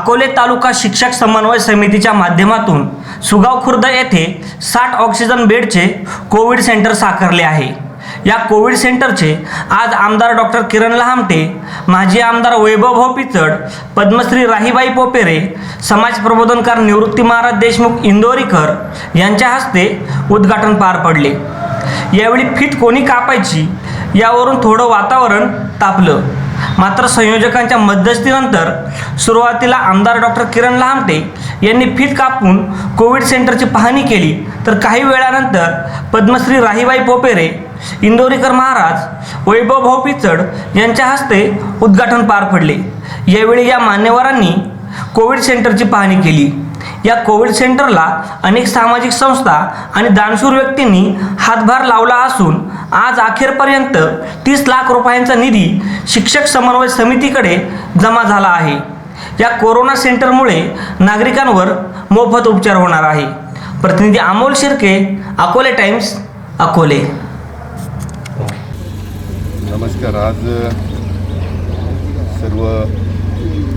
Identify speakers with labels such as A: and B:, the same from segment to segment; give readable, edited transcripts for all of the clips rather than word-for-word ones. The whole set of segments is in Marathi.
A: अकोले तालुका शिक्षक समन्वय समितीच्या माध्यमातून सुगाव खुर्द येथे 60 ऑक्सिजन बेडचे कोविड सेंटर साकारले आहे। या कोविड सेंटरचे आज आमदार डॉक्टर किरण लहामटे, माजी आमदार वैभव भाऊ पिचड, पद्मश्री राहीबाई पोपेरे, समाज प्रबोधनकार निवृत्ती महाराज देशमुख इंदोरीकर यांच्या हस्ते उद्घाटन पार पडले। यावेळी फीत कोणी कापायची यावरून थोडं वातावरण तापलं, मात्र संयोजकांच्या मध्यस्थीनंतर सुरुवातीला आमदार डॉक्टर किरण लहामटे यांनी फीत कापून कोविड सेंटरची पाहणी केली, तर काही वेळानंतर पद्मश्री राहीबाई पोपेरे, इंदोरीकर महाराज, वैभव भाऊ पिचड यांच्या हस्ते उद्घाटन पार पडले। यावेळी या मान्यवरांनी कोविड सेंटरची पाहणी केली। या कोविड सेंटरला अनेक सामाजिक संस्था आणि दानशूर व्यक्तींनी हातभार लावला असून आज अखेरपर्यंत 30 लाख रुपयांचा निधी शिक्षक समन्वय समितीकडे जमा झाला आहे। या कोरोना सेंटरमुळे नागरिकांवर मोफत उपचार होणार आहे। प्रतिनिधी अमोल शिर्के, अकोले टाइम्स, अकोले।
B: नमस्कार। आज सर्व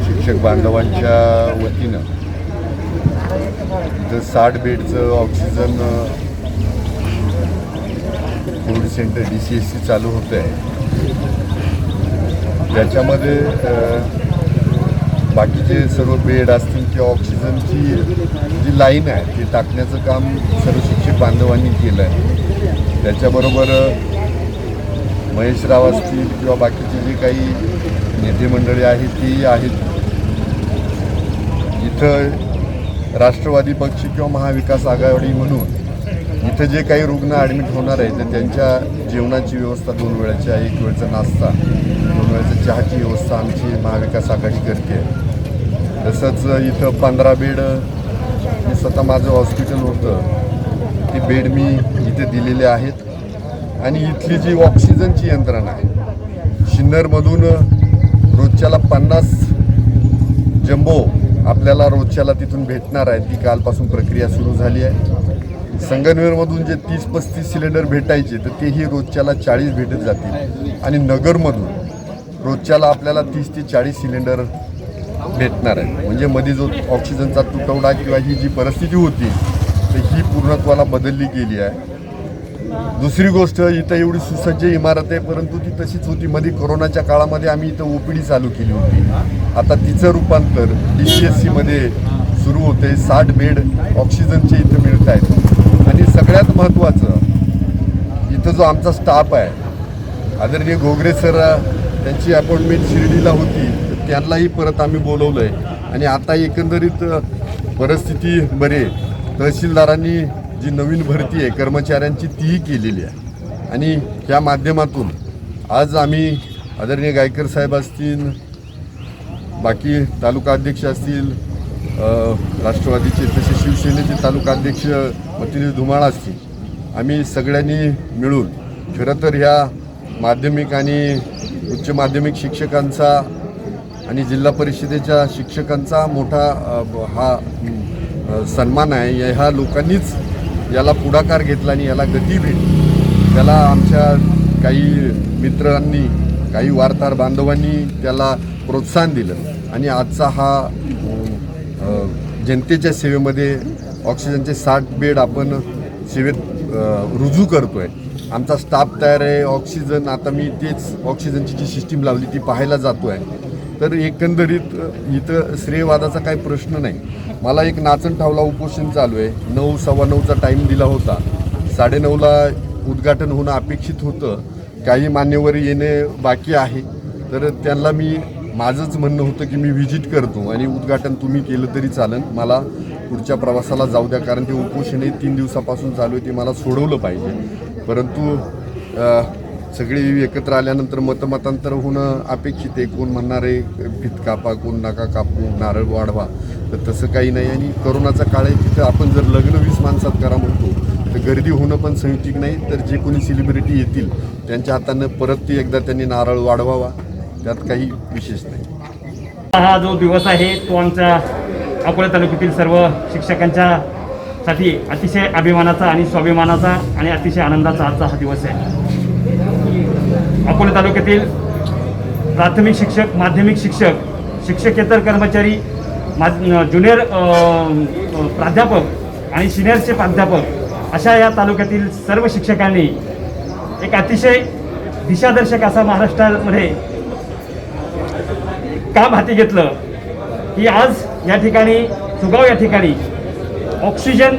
B: शिक्षक बांधवांच्या वतीनं इथं 60 बेडचं ऑक्सिजन कोविड सेंटर DCSC चालू होतं आहे। ज्याच्यामध्ये बाकीचे सर्व बेड असतील किंवा ऑक्सिजनची जी लाईन आहे ती टाकण्याचं काम सर्व शिक्षक बांधवांनी केलं आहे। त्याच्याबरोबर महेशराव असतील किंवा बाकीचे जे काही नेते मंडळी आहेत ती आहेत। इथं राष्ट्रवादी पक्ष किंवा महाविकास आघाडी म्हणून इथं जे काही रुग्ण ॲडमिट होणार आहे तर त्यांच्या जेवणाची व्यवस्था 2 वेळाची आहे, 1 वेळचा नाश्ता, 2 वेळाचा चहाची व्यवस्था आमची महाविकास आघाडी करते। तसंच इथं 15 बेड मी स्वतः माझं हॉस्पिटल होतं ते बेड मी इथे दिलेले आहेत। आणि इथली जी ऑक्सिजनची यंत्रणा आहे, शिन्नरमधून रोजच्याला 50 जम्बो आपल्याला रोजच्याला तिथून भेटणार आहे, ती कालपासून प्रक्रिया सुरू झाली आहे। संगमनेरमधून जे 30-35 सिलेंडर भेटायचे तर तेही रोजच्याला 40 भेटत जातील आणि नगरमधून रोजच्याला आपल्याला 30 ते 40 सिलेंडर भेटणार आहे। म्हणजे मध्ये जो ऑक्सिजनचा तुटवडा किंवा ही जी परिस्थिती होती तर ही पूर्णत्वाला बदलली गेली आहे। दुसरी गोष्ट, इथं एवढी सुसज्ज इमारत आहे परंतु ती तशीच होती। मध्ये कोरोनाच्या काळामध्ये आम्ही इथं OPD चालू केली होती, आता तिचं रूपांतर DCSCमध्ये सुरू होते। 60 बेड ऑक्सिजनचे इथं मिळत आहेत। आणि सगळ्यात महत्त्वाचं, इथं जो आमचा स्टाफ आहे, आदरणीय घोगरे सर, त्यांची अपॉइंटमेंट शिर्डीला होती तर त्यांनाही परत आम्ही बोलवलं आहे। आणि आता एकंदरीत परिस्थिती बरी आहे। तहसीलदारांनी जी नवीन भरती आहे कर्मचाऱ्यांची तीही केलेली आहे। आणि त्या माध्यमातून आज आम्ही आदरणीय गायकर साहेब असतील, बाकी तालुका अध्यक्ष असतील, राष्ट्रवादीचे तसे शिवसेनेचे तालुका अध्यक्ष मतिनी धुमाळ असतील, आम्ही सगळ्यांनी मिळून खरं तर ह्या माध्यमिक आणि उच्च माध्यमिक शिक्षकांचा आणि जिल्हा परिषदेच्या शिक्षकांचा मोठा हा सन्मान आहे। ह्या लोकांनीच याला पुढाकार घेतला आणि याला गती भेटली। त्याला आमच्या काही मित्रांनी, काही वार्ताहर बांधवांनी त्याला प्रोत्साहन दिलं आणि आजचा हा जनतेच्या सेवेमध्ये ऑक्सिजनचे 60 बेड आपण सेवेत रुजू करतो आहे। आमचा स्टाफ तयार आहे। ऑक्सिजन आता मी तेच ऑक्सिजनची जी सिस्टीम लावली ती पाहायला जातो आहे। तर एकंदरीत इथं श्रेयवादाचा काही प्रश्न नाही। मला एक नाचण ठावला उपोषण चालू आहे। 9, 9:15चा टाईम दिला होता, 9:30ला उद्घाटन होणं अपेक्षित होतं। काही मान्यवर येणे बाकी आहे, तर त्यांना मी माझंच म्हणणं होतं की मी व्हिजिट करतो आणि उद्घाटन तुम्ही केलं तरी चालेल, मला पुढच्या प्रवासाला जाऊ द्या, कारण ते उपोषण 3 दिवसापासून चालू आहे, ते मला सोडवलं पाहिजे। परंतु सगळी एकत्र आल्यानंतर मतमतांतर होणं अपेक्षित आहे। कोण म्हणणार आहे फीत कापा, कोण नका कापू, नारळ वाढवा, तर तसं काही नाही। आणि कोरोनाचा काळ आहे, तिथं आपण जर लग्न 20 माणसात करा म्हणतो तर गर्दी होणं पण संयुक्तिक नाही। तर जे कोणी सेलिब्रिटी येतील त्यांच्या हातानं परत एकदा त्यांनी नारळ वाढवावा, त्यात काही विशेष नाही।
C: हा जो दिवस आहे तो आमच्या अकोला तालुक्यातील सर्व शिक्षकांच्या साठी अतिशय अभिमानाचा आणि स्वाभिमानाचा आणि अतिशय आनंदाचा आजचा हा दिवस आहे। अकोला तालुक्यातील प्राथमिक शिक्षक, माध्यमिक शिक्षक, शिक्षकेतर कर्मचारी ज्युनियर प्राध्यापक आणि सिनियरचे प्राध्यापक अशा या तालुक्यातील सर्व शिक्षकांनी एक अतिशय दिशादर्शक असा महाराष्ट्रामध्ये काम हाती घेतलं की आज या ठिकाणी सुगाव या ठिकाणी ऑक्सिजन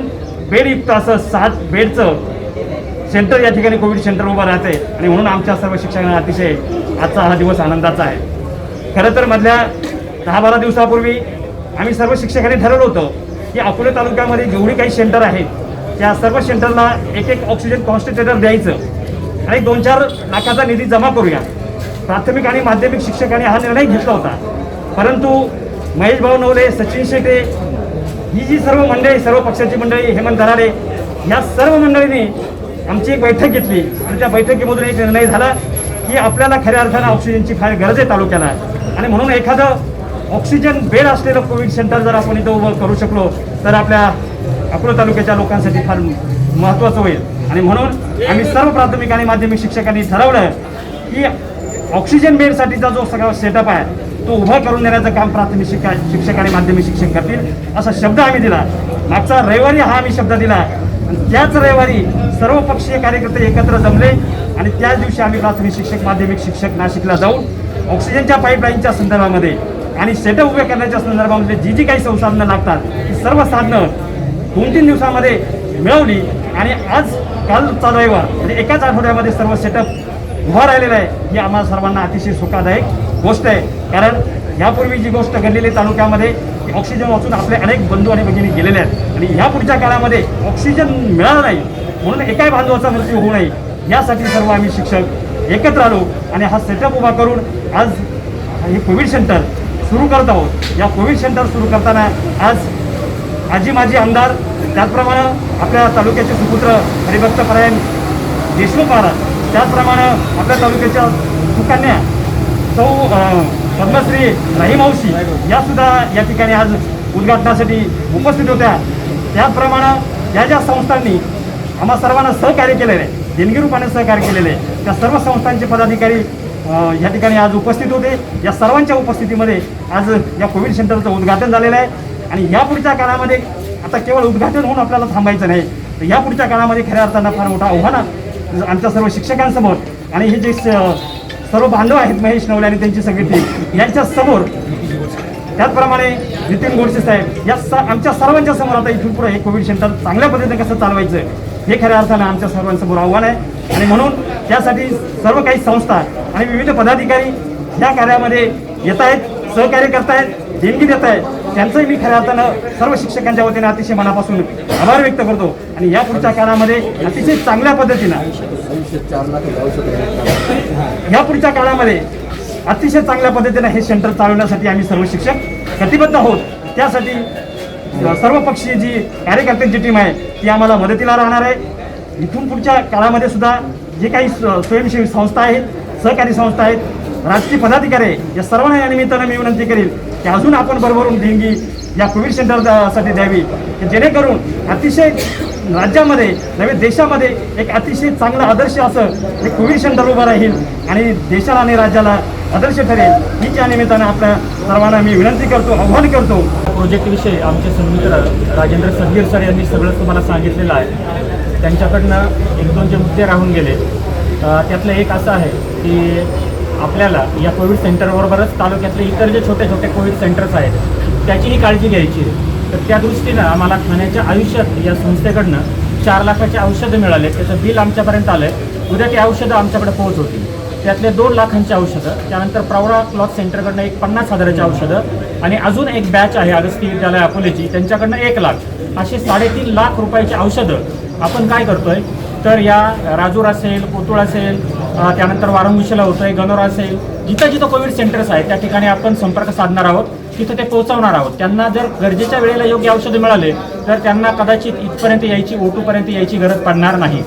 C: बेडयुक्त असं 7 बेडचं सेंटर या ठिकाणी कोविड सेंटर उभं राहते आणि म्हणून आमच्या सर्व शिक्षकांना अतिशय आजचा हा दिवस आनंदाचा आहे. खरं तर मधल्या 10-12 दिवसापूर्वी आम्ही सर्व शिक्षकांनी ठरवलं होतं की अकोले तालुक्यामध्ये जेवढी काही सेंटर आहेत त्या सर्व सेंटरला एक ऑक्सिजन कॉन्सन्ट्रेटर द्यायचं आणि 2-4 लाखाचा निधी जमा करूया. प्राथमिक आणि माध्यमिक शिक्षकांनी हा निर्णय घेतला होता. परंतु महेश भाऊ नवले, सचिन शेटे ही जी सर्व मंडळी, सर्व पक्षाची मंडळी, हेमंत दराडे या सर्व मंडळींनी आमची एक बैठक घेतली आणि त्या बैठकीमधून एक निर्णय झाला की आपल्याला खऱ्या अर्थानं ऑक्सिजनची फार गरज आहे तालुक्याला आणि म्हणून एखादं ऑक्सिजन बेड असलेलं कोविड सेंटर जर आपण इथं उभं करू शकलो तर आपल्या अकोला तालुक्याच्या लोकांसाठी फार महत्त्वाचं होईल. आणि म्हणून आम्ही सर्व प्राथमिक आणि माध्यमिक शिक्षकांनी ठरवलं की ऑक्सिजन बेडसाठीचा जो सगळा सेटअप आहे तो उभा करून देण्याचं काम प्राथमिक शिक्षक आणि माध्यमिक शिक्षक करतील असा शब्द आम्ही दिला. मागचा रविवारी हा आम्ही शब्द दिला आणि त्याच रविवारी सर्व पक्षीय कार्यकर्ते एकत्र जमले आणि त्याच दिवशी आम्ही प्राथमिक शिक्षक माध्यमिक शिक्षक नाशिकला जाऊन ऑक्सिजनच्या पाईपलाईनच्या संदर्भामध्ये आणि सेटअप उभे करण्याच्या संदर्भामध्ये जी काही संसाधनं लागतात ती सर्व साधनं 2-3 दिवसामध्ये मिळवली आणि आज कालचा रविवार म्हणजे एकाच आठवड्यामध्ये सर्व सेटअप उभा राहिलेला आहे. ही आम्हाला सर्वांना अतिशय सुखदायक गोष्ट आहे. कारण यापूर्वी जी गोष्ट घडलेली तालुक्यामध्ये ऑक्सिजन वाचून आपले अनेक बंधू आणि भगिनी गेलेले आहेत आणि ह्या पुढच्या काळामध्ये ऑक्सिजन मिळालं नाही म्हणून एकाही बांधवाचा मृत्यू होऊ नये यासाठी सर्व आम्ही शिक्षक एकत्र आलो आणि हा सेटअप उभा करून आज हे कोविड सेंटर सुरू करत आहोत. या कोविड सेंटर सुरू करताना आज आजी माजी आमदार त्याचप्रमाणे आपल्या तालुक्याचे सुपुत्र हरिभक्त परायण देशमुख महाराज त्याचप्रमाणे आपल्या तालुक्याच्या सुकन्या सौ पद्मश्री राही मावशी या सुद्धा या ठिकाणी आज उद्घाटनासाठी उपस्थित होत्या. त्याचप्रमाणे या ज्या संस्थांनी आम्हा सर्वांना सहकार्य केलेलं आहे, देणगी रूपाने सहकार्य केलेले आहे त्या सर्व संस्थांचे पदाधिकारी या ठिकाणी आज उपस्थित होते. या सर्वांच्या उपस्थितीमध्ये आज या कोविड सेंटरचं उद्घाटन झालेलं आहे आणि यापुढच्या काळामध्ये आता केवळ उद्घाटन होऊन आपल्याला थांबायचं नाही तर यापुढच्या काळामध्ये खऱ्या अर्थानं फार मोठा आव्हान आमच्या सर्व शिक्षकांसमोर आणि हे जे सर्व बांधव आहेत महेश नवले आणि त्यांची सगळी टीम यांच्या समोर त्याचप्रमाणे नितीन गोडसे साहेब या आमच्या सर्वांच्या समोर आता इथून पुढे हे कोविड सेंटर चांगल्या पद्धतीने कसं चालवायचं हे खऱ्या अर्थानं आमच्या सर्वांसमोर आव्हान आहे आणि म्हणून त्यासाठी सर्व काही संस्था आणि विविध पदाधिकारी या कार्यामध्ये येत आहेत, सहकार्य करतायत, देणगी देत आहेत. त्यांचंही मी खऱ्या अर्थानं सर्व शिक्षकांच्या वतीने अतिशय मनापासून आभार व्यक्त करतो आणि या पुढच्या काळामध्ये अतिशय चांगल्या पद्धतीनं या पुढच्या काळामध्ये अतिशय चांगल्या पद्धतीनं हे सेंटर चालवण्यासाठी आम्ही सर्व शिक्षक कटिबद्ध आहोत. त्यासाठी सर्व पक्षीय जी कार्यकर्त्यांची टीम आहे ती आम्हाला मदतीला राहणार आहे. इथून पुढच्या काळामध्ये सुद्धा जे काही स्वयंसेवी संस्था आहेत, सहकारी संस्था आहेत, राजकीय पदाधिकारी आहे या सर्वांना या निमित्तानं मी विनंती करेल की अजून आपण भरभरून देणगी या कोविड सेंटरसाठी द्यावी जेणेकरून अतिशय राज्यामध्ये नव्हे देशामध्ये एक अतिशय चांगला आदर्श असं हे कोविड सेंटर उभं राहील आणि देशाला आणि राज्याला आदर्श ठरेल हीच या निमित्तानं आपल्या सर्वांना मी विनंती करतो, आव्हान करतो.
D: प्रोजेक्टविषयी आमचे सन्मित्र राजेंद्र सदगीर सर यांनी सगळं तुम्हाला सांगितलेलं आहे. त्यांच्याकडनं 1-2 जे मुद्दे राहून गेले त्यातलं एक असं आहे की आपल्याला या कोविड सेंटरबरोबरच तालुक्यातले इतर जे छोटे छोटे कोविड सेंटर्स आहेत त्याचीही काळजी घ्यायची आहे. तर त्या दृष्टीनं आम्हाला ठाण्याच्या आयुष्यात या संस्थेकडनं 4 लाखाचे औषधं मिळाले. त्याचं बिल आमच्यापर्यंत आलं आहे. उद्या ती औषधं आमच्याकडे पोहोच होतील. त्यातले 2 लाखांची औषधं, त्यानंतर प्रवरा क्लॉथ सेंटरकडनं एक 50,000ची औषधं आणि अजून एक बॅच आहे अगस्ती विद्यालय अकोलेची त्यांच्याकडनं 1 लाख असे 3.5 लाख रुपयाची औषधं आपण काय करतोय तर या राजूर असेल, कोतुळ असेल, त्यानंतर वारंगुशीला होतं आहे, गणोरा असेल, जिथं जिथं कोविड सेंटर्स आहेत त्या ठिकाणी आपण संपर्क साधणार आहोत, तिथं ते पोहोचवणार आहोत. त्यांना जर गरजेच्या वेळेला योग्य औषधं मिळाले तर त्यांना कदाचित इथपर्यंत यायची, O2पर्यंत यायची गरज पडणार नाही.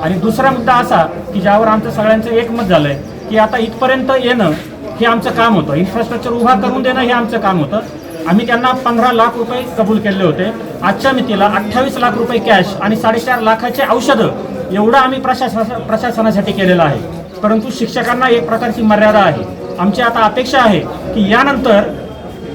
D: आणि दुसरा मुद्दा असा की ज्यावर आमचं सगळ्यांचं एकमत झालं आहे की आता इथपर्यंत येणं हे आमचं काम होतं, इन्फ्रास्ट्रक्चर उभा करून देणं हे आमचं काम होतं. आम्ही त्यांना 15 लाख रुपये कबूल केले होते. आजच्या मितीला 28 लाख रुपये कॅश आणि 4.5 लाखाचे औषधं एवढं आम्ही प्रशासनासाठी केलेलं आहे. परंतु शिक्षकांना एक प्रकारची मर्यादा आहे. आमची आता अपेक्षा आहे की यानंतर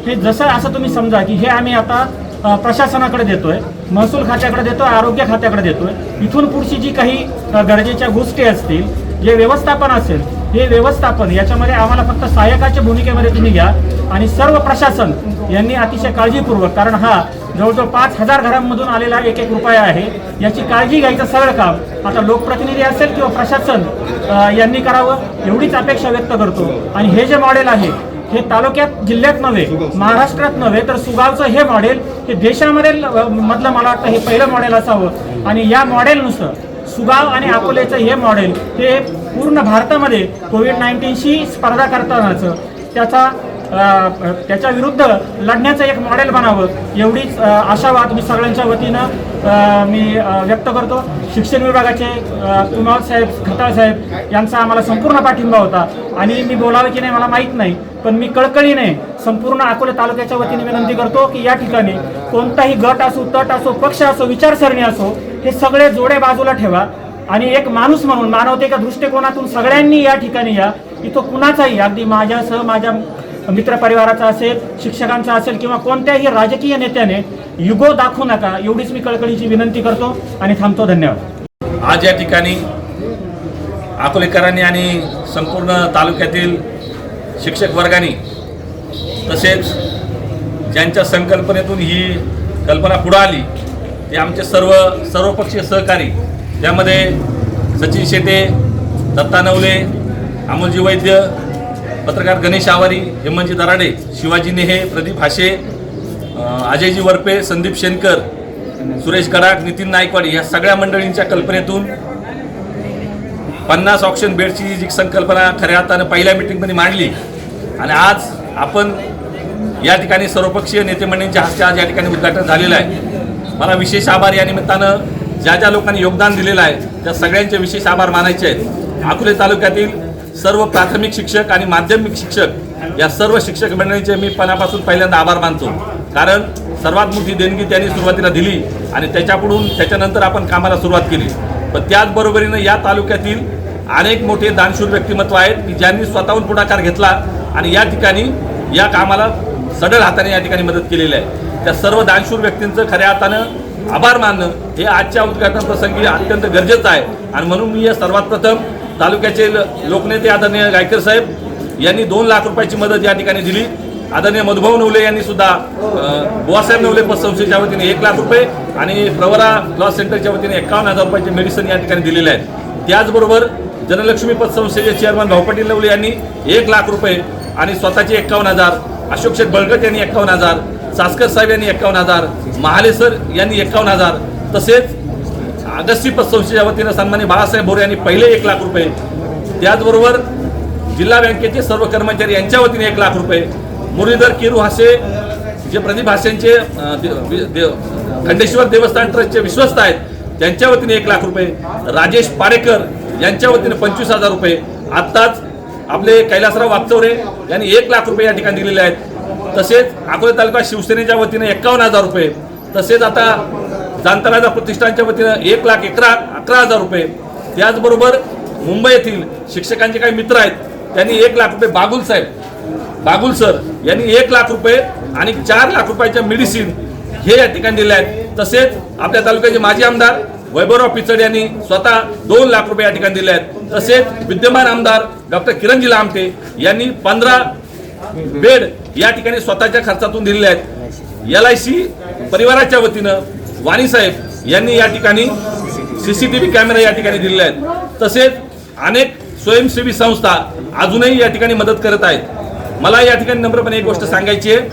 D: हे जसं असं तुम्ही समजा की हे आम्ही आता प्रशासनाकडे देतोय, महसूल खात्याकडे देतोय, आरोग्य खात्याकडे देतोय. इथून पुढची जी काही गरजेच्या गोष्टी असतील, जे व्यवस्थापन असेल, हे व्यवस्थापन याच्यामध्ये आम्हाला फक्त सहाय्यकाच्या भूमिकेमध्ये तुम्ही घ्या आणि सर्व प्रशासन यांनी अतिशय काळजीपूर्वक, कारण हा जवळजवळ 5,000 घरांमधून आलेला एक रुपया आहे, याची काळजी घ्यायचं सगळं काम आता लोकप्रतिनिधी असेल किंवा प्रशासन यांनी करावं एवढीच अपेक्षा व्यक्त करतो. आणि हे जे मॉडेल आहे हे तालुक्यात जिल्ह्यात नव्हे, महाराष्ट्रात नव्हे, तर सुगावचं हे मॉडेल हे देशामध्ये मधलं मला वाटतं हे पहिलं मॉडेल असावं. आणि या मॉडेलनुसार सुगाव आणि अकोलेचं हे मॉडेल हे पूर्ण भारतामध्ये कोविड-19शी स्पर्धा करतानाचं त्याच्या विरुद्ध लढण्याचं एक मॉडेल बनावं एवढीच आशावाद मी सगळ्यांच्या वतीनं मी व्यक्त करतो. शिक्षण विभागाचे कुमार साहेब, खताळ साहेब यांचा आम्हाला संपूर्ण पाठिंबा होता आणि मी बोलावं की नाही मला माहीत नाही, पण मी कळकळीने संपूर्ण अकोले तालुक्याच्या वतीने विनंती करतो की या ठिकाणी कोणताही गट असो, तट असो, पक्ष असो, विचारसरणी असो, हे सगळे जोडे बाजूला ठेवा आणि एक माणूस म्हणून मानवतेच्या दृष्टिकोनातून सगळ्यांनी या ठिकाणी या. इथं कुणाचाही, अगदी माझ्यासह माझ्या मित्रपरिवाराचा असेल, शिक्षकांचा असेल किंवा कोणत्याही राजकीय नेत्याने युगो दाखवू नका एवढीच मी कळकळीची विनंती करतो आणि थांबतो. धन्यवाद.
E: आज या ठिकाणी अकोलेकरांनी आणि संपूर्ण तालुक्यातील शिक्षक वर्गाने तसेच ज्यांच्या संकल्पनेतून ही कल्पना पुढे आली ते आमचे सर्वपक्षीय सहकारी, त्यामध्ये सचिन शेटे, दत्ता नवले, अमोलजी वैद्य, पत्रकार गणेश आवारी, हेमंतजी दराडे, शिवाजी नेहे, प्रदीप हाशे, अजयजी वरपे, संदीप शेनकर, सुरेश गडाख, नितीन नायकवाडी ह्या सगळ्या मंडळींच्या कल्पनेतून 50 ऑक्सिजन बेडची जी संकल्पना खऱ्या अर्थानं पहिल्या मीटिंगमध्ये मांडली आणि आज आपण या ठिकाणी सर्वपक्षीय नेते मंडळींच्या हस्ते आज या ठिकाणी उद्घाटन झालेलं आहे. मला विशेष आभार या निमित्तानं ज्या लोकांनी योगदान दिलेलं आहे त्या सगळ्यांचे विशेष आभार मानायचे आहेत. अकोले तालुक्यातील सर्व प्राथमिक शिक्षक आणि माध्यमिक शिक्षक या सर्व शिक्षक मंडळींचे मी मनापासून पहिल्यांदा आभार मानतो, कारण सर्वात मोठी देणगी त्यांनी सुरुवातीला दिली आणि त्याच्यानंतर आपण कामाला सुरुवात केली. पण त्याचबरोबरीनं या तालुक्यातील अनेक मोठे दानशूर व्यक्तिमत्व आहेत की ज्यांनी स्वतःहून पुढाकार घेतला आणि या ठिकाणी या कामाला सढळ हाताने या ठिकाणी मदत केलेली आहे. त्या सर्व दानशूर व्यक्तींचं खऱ्या अर्थानं आभार मानणं हे आजच्या उद्घाटन प्रसंगी अत्यंत गरजेचं आहे. आणि म्हणून मी या सर्वात प्रथम तालुक्याचे लोकनेते आदरणीय गायकर साहेब यांनी 2 लाख रुपयाची मदत या ठिकाणी दिली. आदरणीय मधुभाऊ नवले यांनी सुद्धा बुवासाहेब नवले पतसंस्थेच्या वतीने 1 लाख रुपये आणि प्रवरा लॉ सेंटरच्या वतीने 51,000 रुपयाचे मेडिसिन या ठिकाणी दिलेले आहेत. त्याचबरोबर जनलक्ष्मी पतसंस्थेचे चेअरमन भाऊ पाटील नवले यांनी 1 लाख रुपये आणि स्वतःचे 51,000, अशोक शेठ बळकट यांनी 51,000, सासकर साहेब यांनी 51,000, महाले सर यांनी 51,000, तसेच अगस्ती पतसंस्थेच्या वतीनं सन्माननीय बाळासाहेब भोरे यांनी पहिले 1 लाख रुपये, त्याचबरोबर जिल्हा बँकेचे सर्व कर्मचारी यांच्या वतीने 1 लाख रुपये, मुरलीधर किरू हासे जे प्रदीप हासेंचे खंडेश्वर देवस्थान ट्रस्टचे विश्वस्त आहेत त्यांच्या वतीने 1 लाख रुपये, राजेश पारेकर यांच्या वतीने 25,000 रुपये, आत्ताच आपले कैलासराव वागचौरे यांनी 1 लाख रुपये या ठिकाणी दिलेले आहेत. तसेच अकोले तालुका शिवसेनेच्या वतीने 51,000 रुपये, तसेच आता जांतराजा प्रतिष्ठानच्या वतीनं 1,11,000 रुपये, त्याचबरोबर मुंबई येथील शिक्षकांचे काही मित्र आहेत त्यांनी 1 लाख रुपये, बागुल सर यांनी 1 लाख रुपये आणि 4 लाख रुपयाच्या मेडिसिन हे या ठिकाणी दिले आहेत. तसेच आपल्या तालुक्याचे माजी आमदार वैभवराव पिचड यांनी स्वतः 2 लाख रुपये या ठिकाणी दिले आहेत. तसेच विद्यमान आमदार डॉक्टर किरणजी लामटे यांनी 15 बेड या ठिकाणी स्वतःच्या खर्चातून दिलेले आहेत. LIC परिवाराच्या वतीनं वाणी साहेब यांनी या ठिकाणी CCTV कॅमेरा या ठिकाणी दिलेले आहेत. तसेच अनेक स्वयंसेवी संस्था अजूनही या ठिकाणी मदत करत आहेत. मला या ठिकाणी नम्रपणे एक गोष्ट सांगायची आहे,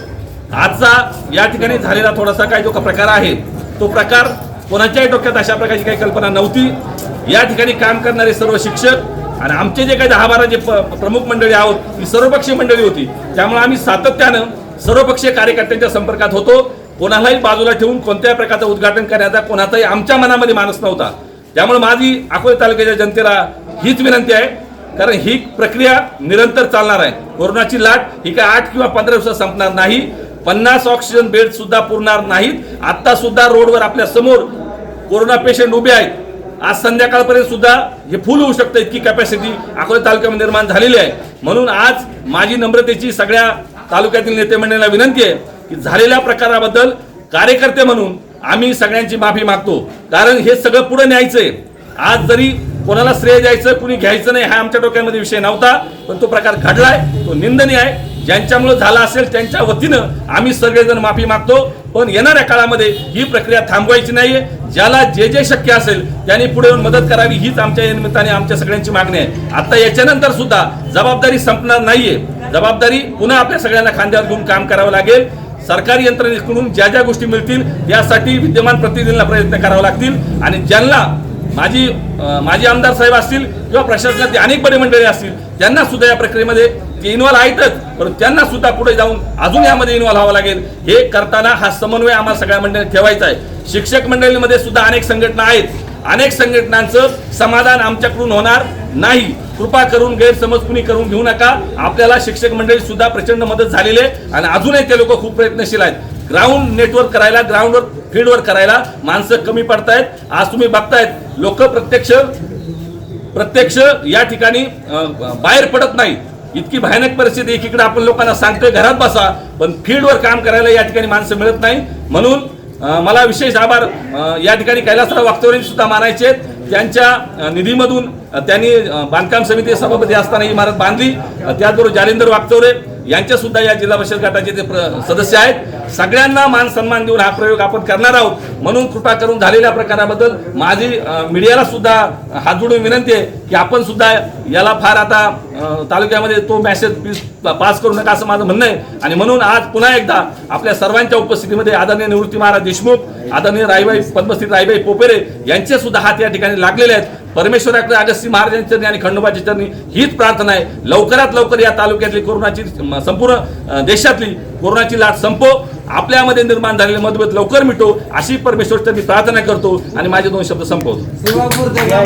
E: आजचा या ठिकाणी झालेला थोडासा काही जो प्रकार आहे तो प्रकार कोणाच्याही डोक्यात अशा प्रकारची काही कल्पना नव्हती. या ठिकाणी काम करणारे सर्व शिक्षक आणि आमचे जे काही 10-12 जे प्रमुख मंडळी आहोत ही सर्वपक्षीय मंडळी होती, त्यामुळे आम्ही सातत्यानं सर्वपक्षीय कार्यकर्त्यांच्या संपर्कात होतो. कोणालाही बाजूला ठेवून कोणत्याही प्रकारचं उद्घाटन करण्याचा कोणाचाही आमच्या मनामध्ये मानस नव्हता. त्यामुळे माझी अकोले तालुक्याच्या जनतेला हीच विनंती आहे, कारण ही प्रक्रिया निरंतर चालणार आहे. कोरोनाची लाट ही काय 8 किंवा 15 दिवसात संपणार नाही. 50 ऑक्सिजन बेड सुद्धा पुरणार नाहीत. आता सुद्धा रोडवर आपल्या समोर कोरोना पेशंट उभे आहेत. आज संध्याकाळपर्यंत सुद्धा हे फुल होऊ शकतं, इतकी कॅपॅसिटी अकोले तालुक्यामध्ये निर्माण झालेली आहे. म्हणून आज माझी नम्रतेची सगळ्या तालुक्यातील नेते मंडळींना विनंती आहे की झालेल्या प्रकाराबद्दल कार्यकर्ते म्हणून आम्ही सगळ्यांची माफी मागतो, कारण हे सगळं पुढे न्यायचंय. आज जरी कोणाला श्रेय द्यायचं कुणी घ्यायचं नाही हा आमच्या डोक्यामध्ये विषय नव्हता, पण तो प्रकार घडलाय, तो निंदनीय आहे. ज्यांच्यामुळे झाला असेल त्यांच्या वतीनं आम्ही सगळेजण माफी मागतो, पण येणाऱ्या काळामध्ये ही प्रक्रिया थांबवायची नाहीये. ज्याला जे जे शक्य असेल त्यांनी पुढे येऊन मदत करावी हीच आमच्या या निमित्ताने आमच्या सगळ्यांची मागणी आहे. आता याच्यानंतर सुद्धा जबाबदारी संपणार नाहीये, जबाबदारी पुन्हा आपल्या सगळ्यांना खांद्यावर घेऊन काम करावं लागेल. सरकारी यंत्रणेकडून ज्या ज्या गोष्टी मिळतील यासाठी विद्यमान प्रतिनिधींना प्रयत्न करावे लागतील आणि ज्यांना माजी आमदार साहेब असतील किंवा प्रशासनातली अनेक बडे मंडळी असतील त्यांना सुद्धा या प्रक्रियेमध्ये इन्व्हॉल्व आहेतच, परंतु त्यांना सुद्धा पुढे जाऊन अजून यामध्ये इन्व्हॉल्व व्हावं लागेल. हे करताना हा समन्वय आम्हाला सगळ्या मंडळींनी ठेवायचा आहे. शिक्षक मंडळीमध्ये सुद्धा अनेक संघटना आहेत, अनेक संघटनांचं समाधान आमच्याकडून होणार नाही. कृपा करून गैरसमज कुणी करून घेऊ नका. आपल्याला शिक्षक मंडळी सुद्धा प्रचंड मदत झालेली आहे आणि अजूनही ते लोक खूप प्रयत्नशील आहेत. ग्राउंड नेटवर्क करायला, ग्राउंडवर फील्डवर करायला माणसं कमी पडतायत. आज तुम्ही बघतायत लोक प्रत्यक्ष या ठिकाणी बाहेर पडत नाही. इतकी भयानक परिस्थिती एकीकडे आपण लोकांना सांगतोय घरात बसा, पण फील्डवर काम करायला या ठिकाणी माणसं मिळत नाही. म्हणून मला विशेष आभार या ठिकाणी कैलासराव वागचौरे सुद्धा मानायचे आहेत. त्यांच्या निधीमधून त्यांनी बांधकाम समिती सभापती असताना ही इमारत बांधली. त्याचबरोबर जालिंदर वागचौरे यांचे सुद्धा या जिल्हा परिषद गटाचे ते सदस्य आहेत. सगळ्यांना मान सन्मान देऊन हा प्रयोग आपण करणार आहोत. म्हणून कृपा करून झालेल्या प्रकाराबद्दल माझी मीडियाला सुद्धा हात जोडून विनंती आहे की आपण सुद्धा याला फार आता तालुक्यामध्ये तो मेसेज पास करू नका असं माझं म्हणणं आहे. आणि म्हणून आज पुन्हा एकदा आपल्या सर्वांच्या उपस्थितीमध्ये आदरणीय निवृत्ती महाराज देशमुख, आदरणीय राईबाई पद्मश्री राईबाई पोपेरे यांचे सुद्धा हात या ठिकाणी लागलेले आहेत. परमेश्वराकडे अगस्ती महाराजांच्या चरणी आणि खंडोबाच्या चरणी हीच प्रार्थना आहे, लवकरात लवकर या तालुक्यातली कोरोनाची संपूर्ण देशातली कोरोनाची लाट संपो, आपल्यामध्ये निर्माण झालेले मतभेद लवकर मिटो अशी परमेश्वरची प्रार्थना करतो आणि माझे 2 शब्द संपवतो.